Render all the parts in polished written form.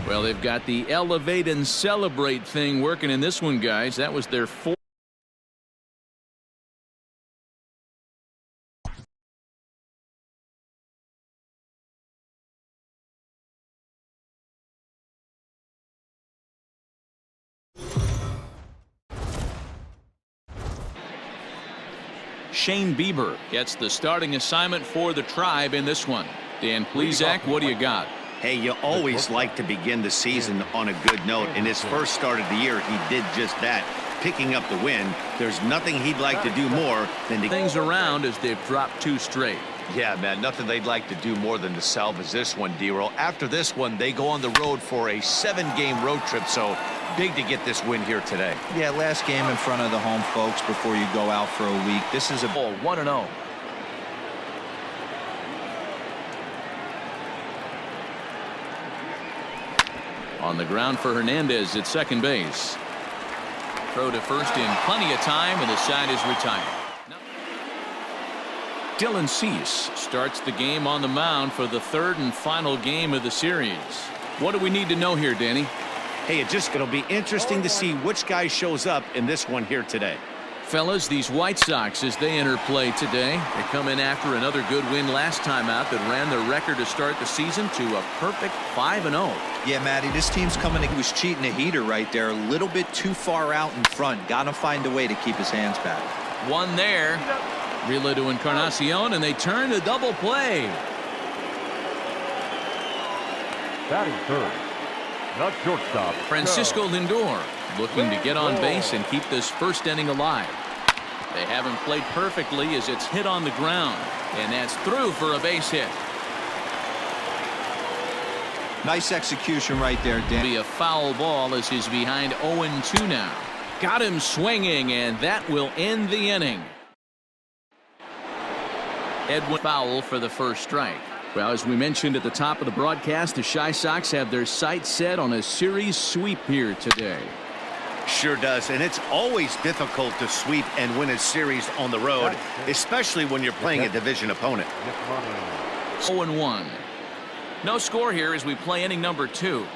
Well, they've got the elevate and celebrate thing working in this one, guys. That was their fourth. Shane Bieber gets the starting assignment for the Tribe in this one. Dan Plesac, what do you got? Hey, you always like to begin the season on a good note. In his first start of the year, he did just that, picking up the win. There's nothing he'd like to do more than to things around as they've dropped 2 straight. Yeah, man, nothing they'd like to do more than to salvage this one, D-Roll. After this one, they go on the road for a 7-game road trip, so big to get this win here today. Yeah, last game in front of the home folks before you go out for a week. This is a ball 1-0. On the ground for Hernandez at second base. Throw to first in plenty of time, and the side is retired. Dylan Cease starts the game on the mound for the 3rd and final game of the series. What do we need to know here, Danny? Hey, it's just going to be interesting to see which guy shows up in this one here today. Fellas, these White Sox, as they enter play today, they come in after another good win last time out that ran their record to start the season to a perfect 5-0. Yeah, Matty, this team's coming in. He was cheating a heater right there, a little bit too far out in front. Got to find a way to keep his hands back. One there. Relay to Encarnacion, and they turn to double play. Batting third, not shortstop, Francisco Lindor looking to get on base and keep this first inning alive. They haven't played perfectly as it's hit on the ground, and that's through for a base hit. Nice execution right there, Dan. Be a foul ball as he's behind 0-2 now. Got him swinging, and that will end the inning. Edwin foul for the first strike. Well, as we mentioned at the top of the broadcast, the Chi Sox have their sights set on a series sweep here today. Sure does, and it's always difficult to sweep and win a series on the road, especially when you're playing a division opponent. 0-1. No score here as we play inning number 2.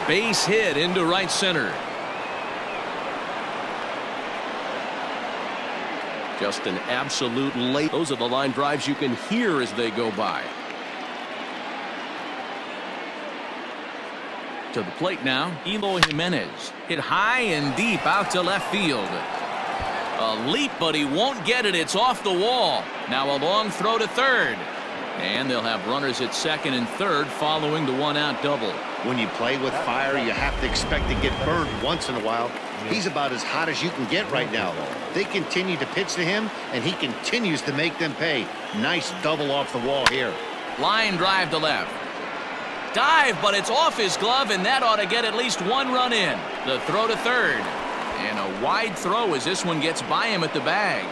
Base hit into right center. Just an absolute late. Those are the line drives you can hear as they go by. To the plate now, Eloy Jimenez. Hit high and deep out to left field. A leap, but he won't get it. It's off the wall. Now a long throw to third. And they'll have runners at second and third following the 1-out double. When you play with fire, you have to expect to get burned once in a while. He's about as hot as you can get right now. They continue to pitch to him, and he continues to make them pay. Nice double off the wall here. Line drive to left. Dive, but it's off his glove, and that ought to get at least 1 run in. The throw to third. And a wide throw as this one gets by him at the bag.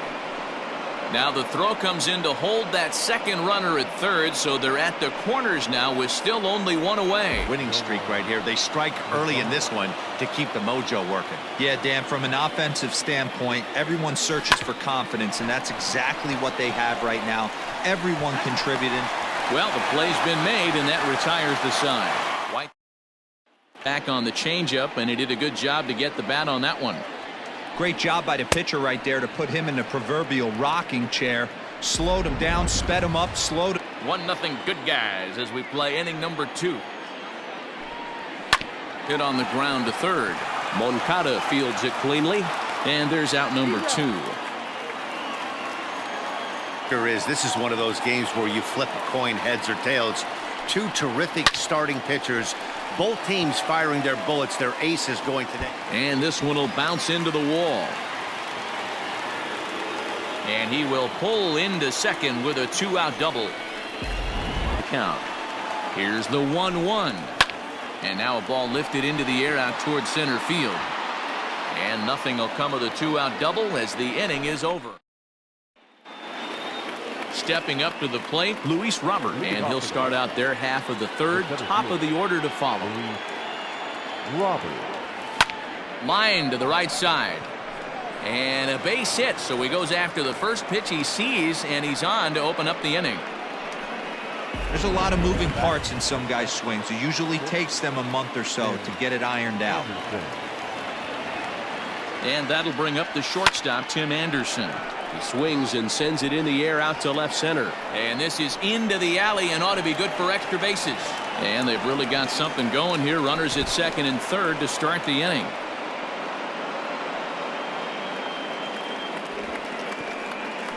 Now the throw comes in to hold that second runner at third, so they're at the corners now with still only 1 away. Winning streak right here. They strike early in this one to keep the mojo working. Yeah, Dan, from an offensive standpoint, everyone searches for confidence, and that's exactly what they have right now. Everyone contributing. Well, the play's been made, and that retires the side. White back on the changeup, and he did a good job to get the bat on that one. Great job by the pitcher right there to put him in the proverbial rocking chair. Slowed him down, sped him up, slowed him. 1-0 good guys as we play inning number 2. Hit on the ground to third. Moncada fields it cleanly, and there's out number 2. This is one of those games where you flip a coin heads or tails. 2 terrific starting pitchers. Both teams firing their bullets. Their aces going today. And this one will bounce into the wall. And he will pull into second with a 2-out double. Count. Here's the 1-1. And now a ball lifted into the air out towards center field. And nothing will come of the 2-out double as the inning is over. Stepping up to the plate, Luis Robert, and he'll start out their half of the third, top of the order to follow. Robert. Line to the right side. And a base hit, so he goes after the first pitch he sees, and he's on to open up the inning. There's a lot of moving parts in some guys' swings. It usually takes them a month or so to get it ironed out. And that'll bring up the shortstop, Tim Anderson. He swings and sends it in the air out to left center. And this is into the alley and ought to be good for extra bases. And they've really got something going here. Runners at second and third to start the inning.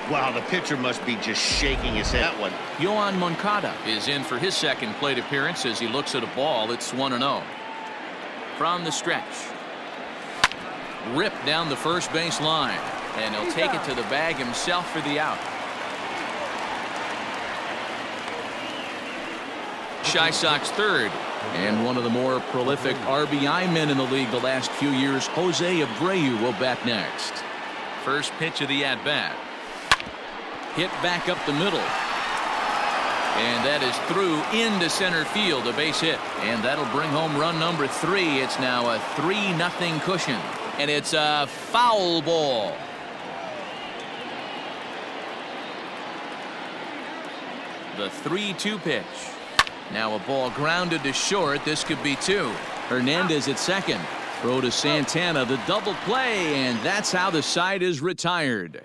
Wow, the pitcher must be just shaking his head. That one. Yohan Moncada is in for his second plate appearance as he looks at a ball. It's 1-0. From the stretch. Ripped down the first base line. And he'll take it to the bag himself for the out. Shy Sox third. And one of the more prolific RBI men in the league the last few years, Jose Abreu, will bat next. First pitch of the at-bat. Hit back up the middle. And that is through into center field, a base hit. And that'll bring home run number 3. It's now a 3-0 cushion. And it's a foul ball. The 3-2 pitch. Now a ball grounded to short. This could be 2. Hernandez at second. Throw to Santana, the double play, and that's how the side is retired.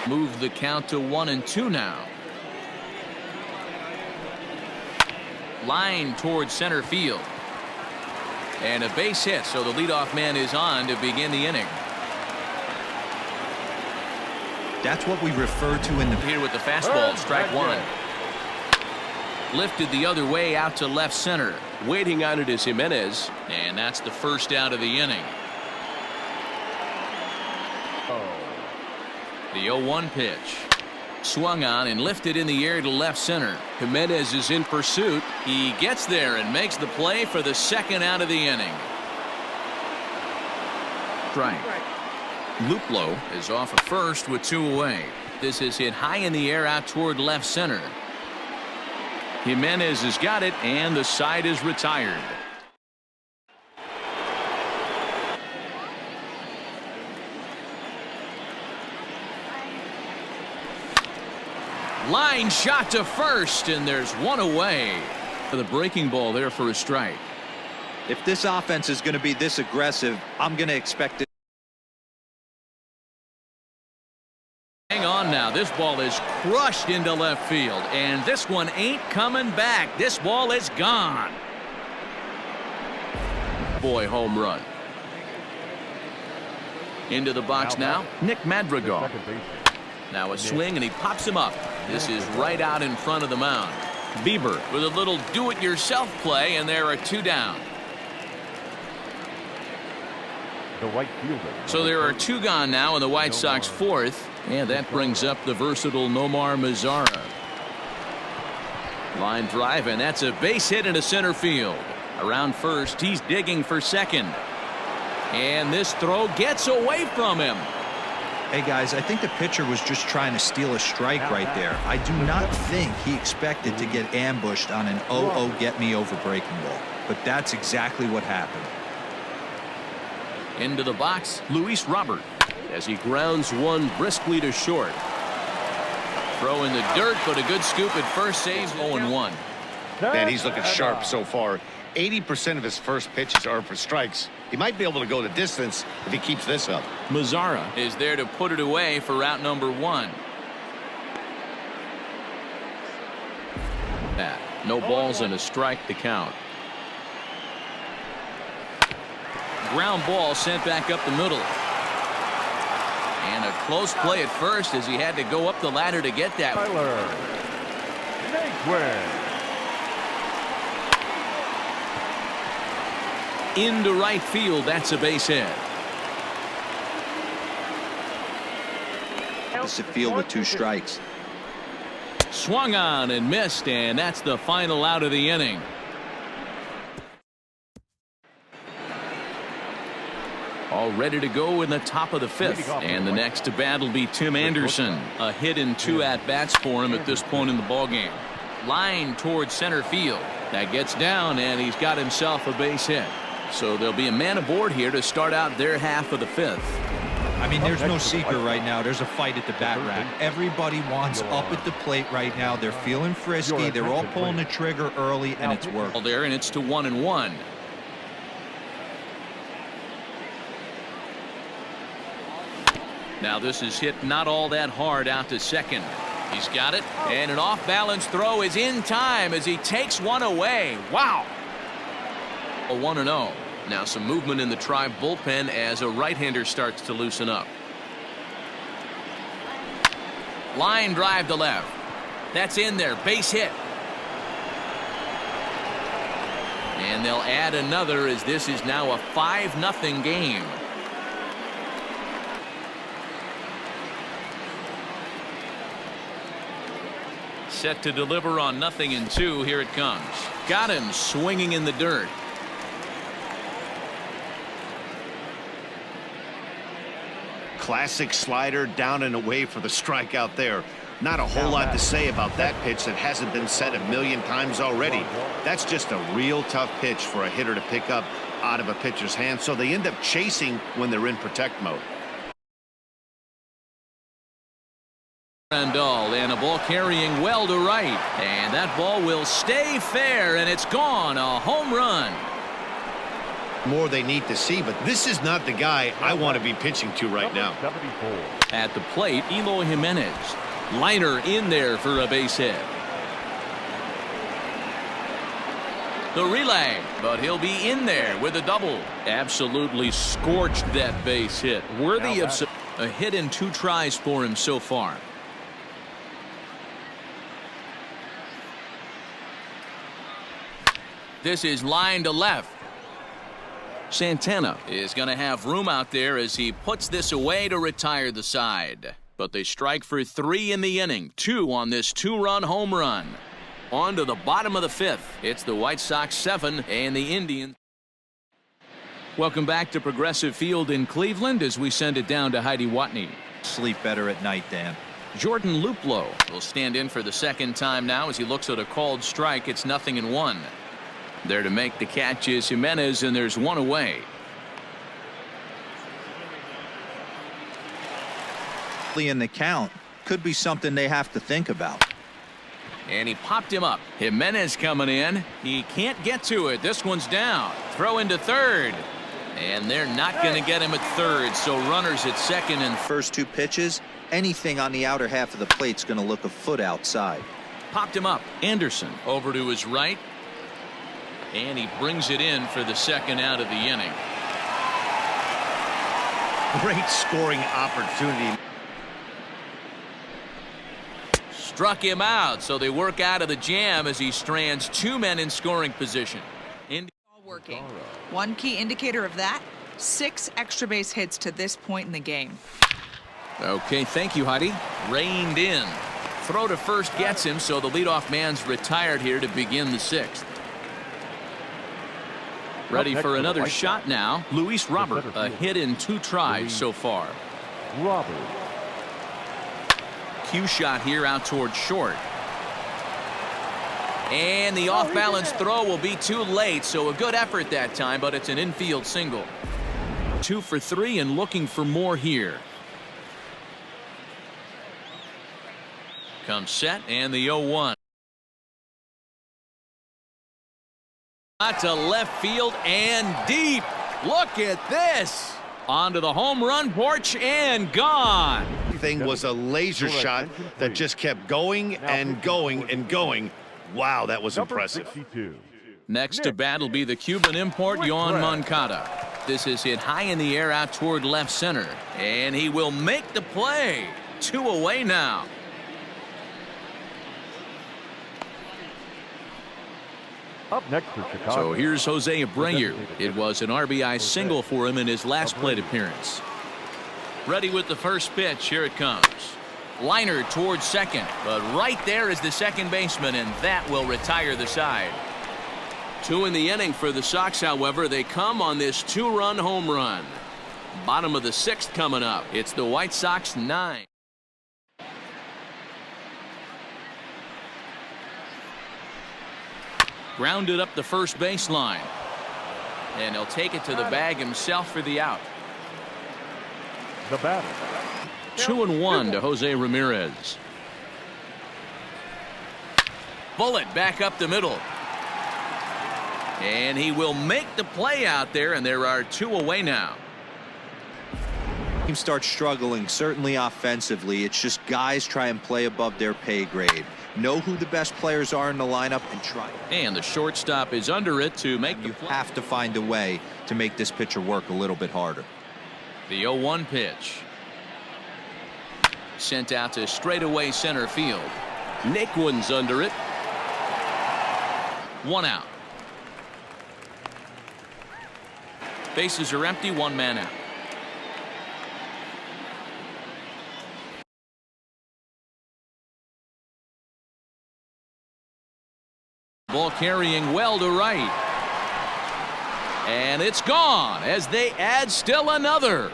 Move the count to 1-2 now. Line towards center field. And a base hit, so the leadoff man is on to begin the inning. That's what we refer to in the... Here with the fastball, strike one. Lifted the other way out to left center. Waiting on it is Jimenez. And that's the first out of the inning. The 0-1 pitch. Swung on and lifted in the air to left center. Jimenez is in pursuit. He gets there and makes the play for the second out of the inning. Strike. Luplow is off at first with 2 away. This is hit high in the air out toward left center. Jimenez has got it, and the side is retired. Line shot to first, and there's 1 away. The breaking ball there for a strike. If this offense is going to be this aggressive, I'm going to expect it. Hang on now. This ball is crushed into left field, and this one ain't coming back. This ball is gone. Boy, home run. Into the box now, Nick Madrigal. Now a swing, and he pops him up. This is right out in front of the mound. Bieber with a little do-it-yourself play, and there are 2 down. The right fielder. So there are 2 gone now in the White Sox 4th, and that brings up the versatile Nomar Mazara. Line drive, and that's a base hit into center field. Around first, he's digging for second. And this throw gets away from him. Hey guys, I think the pitcher was just trying to steal a strike right there. I do not think he expected to get ambushed on an 0-0 get me over breaking ball, but that's exactly what happened. Into the box, Luis Robert, as he grounds one briskly to short. Throw in the dirt, but a good scoop at first, saves 0-1. Man, he's looking sharp so far. 80% of his first pitches are for strikes. He might be able to go the distance if he keeps this up. Mazara is there to put it away for route number 1. No balls and a strike to count. Ground ball sent back up the middle. And a close play at first as he had to go up the ladder to get that. Tyler Naquin. Into right field, that's a base hit. It's a field with 2 strikes. Swung on and missed, and that's the final out of the inning. All ready to go in the top of the 5th, and the next to bat will be Tim Anderson. A hit in 2 at-bats for him at this point in the ballgame. Line towards center field. That gets down, and he's got himself a base hit. So there'll be a man aboard here to start out their half of the 5th. I mean, there's no secret right now. There's a fight at the bat rack. Everybody wants up at the plate right now. They're feeling frisky. They're all pulling the trigger early, and it's working. There, and it's to 1-1. Now this is hit not all that hard out to second. He's got it, and an off-balance throw is in time as he takes one away. Wow. A 1-0. Now some movement in the Tribe bullpen as a right-hander starts to loosen up. Line drive to left. That's in there. Base hit. And they'll add another as this is now a 5-0 game. Set to deliver on 0-2. Here it comes. Got him swinging in the dirt. Classic slider down and away for the strikeout there. Not a whole lot to say about that pitch that hasn't been said a million times already. That's just a real tough pitch for a hitter to pick up out of a pitcher's hand, so they end up chasing when they're in protect mode. Randall, and a ball carrying well to right, and that ball will stay fair, and it's gone. A home run. More they need to see, but this is not the guy I want to be pitching to right now. At the plate, Eloy Jimenez. Liner in there for a base hit. The relay, but he'll be in there with a double. Absolutely scorched that base hit. Worthy of a hit in 2 tries for him so far. This is line to left. Santana is going to have room out there as he puts this away to retire the side. But they strike for 3 in the inning. 2 on this 2-run home run. On to the bottom of the 5th. It's the White Sox 7 and the Indians. Welcome back to Progressive Field in Cleveland as we send it down to Heidi Watney. Sleep better at night, Dan. Jordan Luplow will stand in for the second time now as he looks at a called strike. It's 0-1. There to make the catch is Jimenez, and there's one away. In the count could be something they have to think about. And he popped him up. Jimenez coming in. He can't get to it. This one's down. Throw into third. And they're not going to get him at third, so runners at second and first 2 pitches, anything on the outer half of the plate's going to look a foot outside. Popped him up. Anderson over to his right. And he brings it in for the second out of the inning. Great scoring opportunity. Struck him out, so they work out of the jam as he strands 2 men in scoring position. Working. One key indicator of that, 6 extra base hits to this point in the game. Okay, thank you, Heidi. Reined in. Throw to first gets him, so the leadoff man's retired here to begin the 6th. Ready for another shot now. Luis Robert, a hit in 2 tries so far. Robert. Cue shot here out towards short. And the off-balance throw will be too late, so a good effort that time, but it's an infield single. 2 for 3 and looking for more here. Comes set and the 0-1. To left field and deep. Look at this. Onto the home run porch and gone. Thing was a laser shot that just kept going and going and going. Wow, that was impressive. 62. Next to bat will be the Cuban import, Yoan Moncada. This is hit high in the air out toward left center. And he will make the play. 2 away now. Up next for Chicago. So here's Jose Abreu. It was an RBI single for him in his last plate appearance. Ready with the first pitch. Here it comes. Liner towards second, but right there is the second baseman, and that will retire the side. 2 in the inning for the Sox, however. They come on this 2-run home run. Bottom of the 6th coming up. It's the White Sox 9. Grounded up the first baseline. And he'll take it to the bag himself for the out. The batter. 2-1 to Jose Ramirez. Bullet back up the middle. And he will make the play out there, and there are 2 away now. Team starts struggling, certainly offensively. It's just guys try and play above their pay grade. Know who the best players are in the lineup and try. And the shortstop is under it to make the You play. have to find a way to make this pitcher work a little bit harder. The 0-1 pitch. Sent out to straightaway center field. Naquin's under it. 1 out. Bases are empty, 1 man out. Ball carrying well to right. And it's gone as they add still another.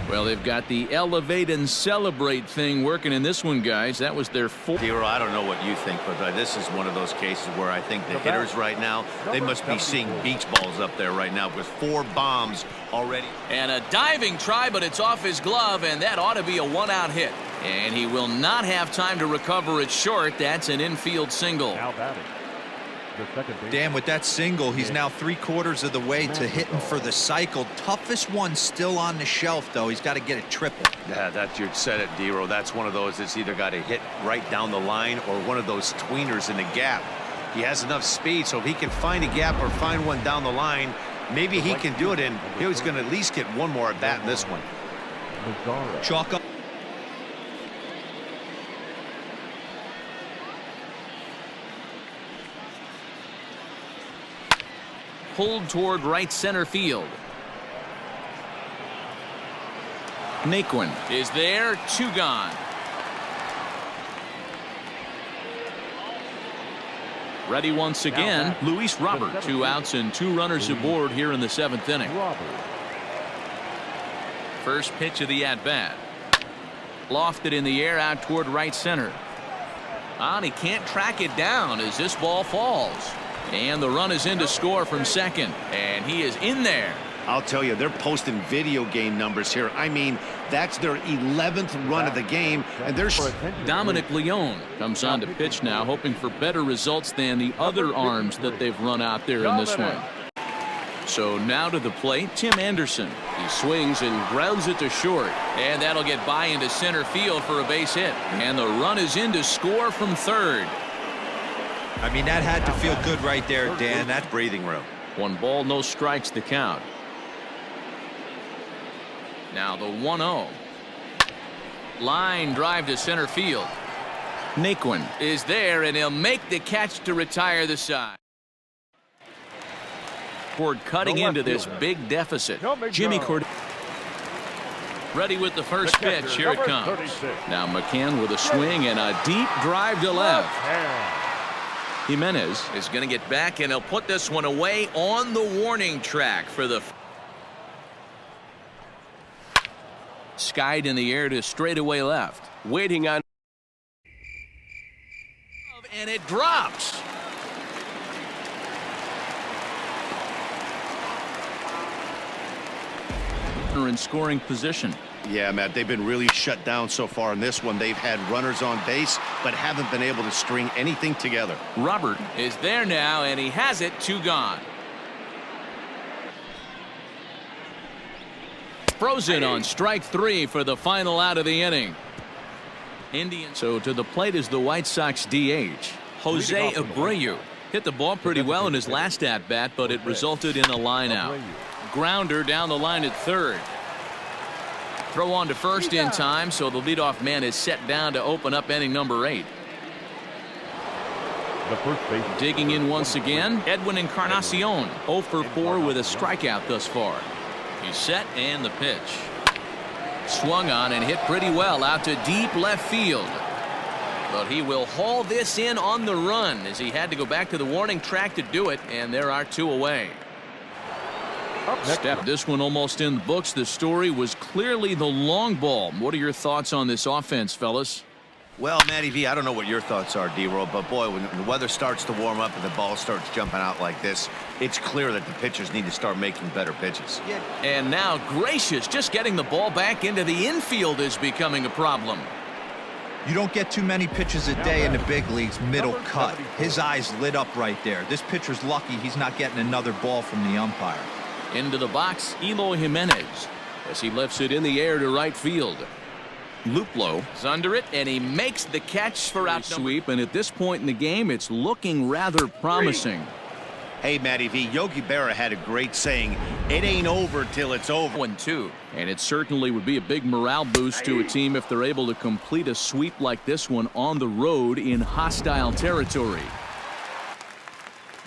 Well, they've got the elevate and celebrate thing working in this one, guys. That was their 4th. Dero, I don't know what you think, but this is one of those cases where I think the hitters right now, they must be seeing beach balls up there right now with 4 bombs already. And a diving try, but it's off his glove, and that ought to be a 1-out hit. And he will not have time to recover it short. That's an infield single. Now batting. The second base. Dan, with that single, he's now 3/4 of the way to hitting for the cycle. Toughest one still on the shelf, though. He's got to get it triple. Yeah, that you said it, Dero. That's one of those that's either got to hit right down the line or one of those tweeners in the gap. He has enough speed, so if he can find a gap or find one down the line, maybe he can do it, and he's going to at least get one more at bat in this one. Mazzara. Chalk up. Pulled toward right center field. Naquin is there, 2 gone. Ready once again, Luis Robert. 2 outs and 2 runners aboard here in the 7th inning. Robert. First pitch of the at-bat. Lofted in the air out toward right center. And he can't track it down as this ball falls. And the run is in to score from second. And he is in there. I'll tell you, they're posting video game numbers here. I mean, that's their 11th run of the game, and they're... Dominic Leone comes on to pitch now, hoping for better results than the other arms that they've run out there in this one. So now to the plate, Tim Anderson. He swings and grounds it to short. And that'll get by into center field for a base hit. And the run is in to score from third. I mean, that had to feel good right there, Dan. That's Breathing room. 1 ball, no strikes the count. Now the 1-0. Line drive to center field. Naquin is there, and he'll make the catch to retire the side. Ford cutting into this big deficit. Jimmy Cord. Ready with the first pitch. Here it comes. Now McCann with a swing and a deep drive to left. Jimenez is going to get back, and he'll put this one away on the warning track for the... Skied in the air to straightaway left. Waiting on. And it drops. In scoring position. Yeah, Matt, they've been really shut down so far in this one. They've had runners on base, but haven't been able to string anything together. Robert is there now, and he has it, 2 gone. Frozen on strike 3 for the final out of the inning. Indians. So to the plate is the White Sox DH, Jose Abreu. Hit the ball pretty well in his last at-bat, but it resulted in a line out. Grounder down the line at third. Throw on to first in time, so the leadoff man is set down to open up inning number 8. The first base. Digging in once again, Edwin Encarnacion, 0 for 4 with a strikeout thus far. He's set, and the pitch. Swung on and hit pretty well out to deep left field. But he will haul this in on the run as he had to go back to the warning track to do it, and there are 2 away. Step this one almost in the books. The story was clearly the long ball. What are your thoughts on this offense, fellas? Well, Matty V, I don't know what your thoughts are, D-Roll, but boy, when the weather starts to warm up and the ball starts jumping out like this, It's clear that the pitchers need to start making better pitches. And now, gracious, just getting the ball back into the infield is becoming a problem. You don't get too many pitches a day in the big leagues middle cut. His eyes lit up right there. This pitcher's lucky he's not getting another ball from the umpire. Into the box, Eloy Jimenez, as he lifts it in the air to right field. Luplow is under it, and he makes the catch for out sweep. And at this point in the game, it's looking rather promising. Hey, Matty V, Yogi Berra had a great saying, it ain't over till it's over. 1-2. And it certainly would be a big morale boost to a team if they're able to complete a sweep like this one on the road in hostile territory.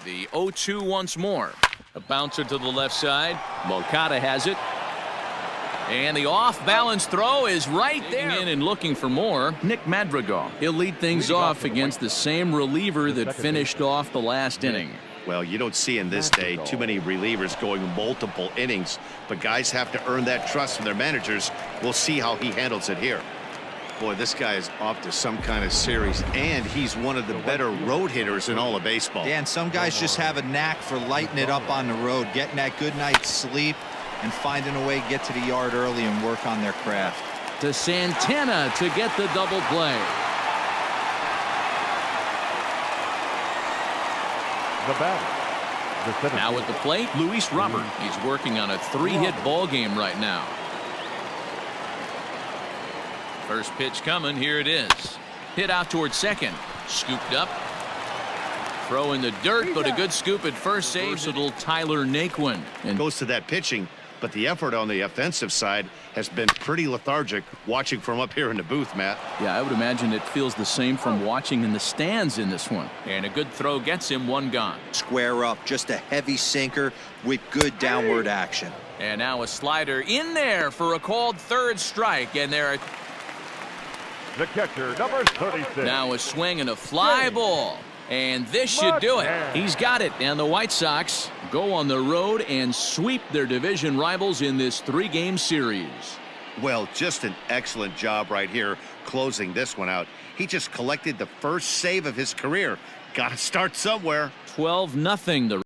The 0-2 once more. A bouncer to the left side. Moncada has it. And the off-balance throw is right there. In and looking for more. Nick Madrigal. He'll lead things off against the same reliever that finished off the last inning. Well, you don't see in this day too many relievers going multiple innings, but guys have to earn that trust from their managers. We'll see how he handles it here. Boy, this guy is off to some kind of series, and he's one of the better road hitters in all of baseball. Dan, some guys just have a knack for lighting it up on the road, getting that good night's sleep, and finding a way to get to the yard early and work on their craft. To Santana to get the double play. The batter. Now at the plate, Luis Robert. He's working on a 3-hit ball game right now. First pitch coming. Here it is. Hit out towards second. Scooped up. Throw in the dirt, but a good scoop at first. Versatile Tyler Naquin. And goes to that pitching, but the effort on the offensive side has been pretty lethargic watching from up here in the booth, Matt. Yeah, I would imagine it feels the same from watching in the stands in this one. And a good throw gets him one gone. Square up, just a heavy sinker with good downward action. And now a slider in there for a called third strike. And there are The catcher, number 36. now a swing and a fly ball. And this should do it. He's got it. And the White Sox go on the road and sweep their division rivals in this 3-game series. Well, just an excellent job right here closing this one out. He just collected the first save of his career. Got to start somewhere. 12-0 the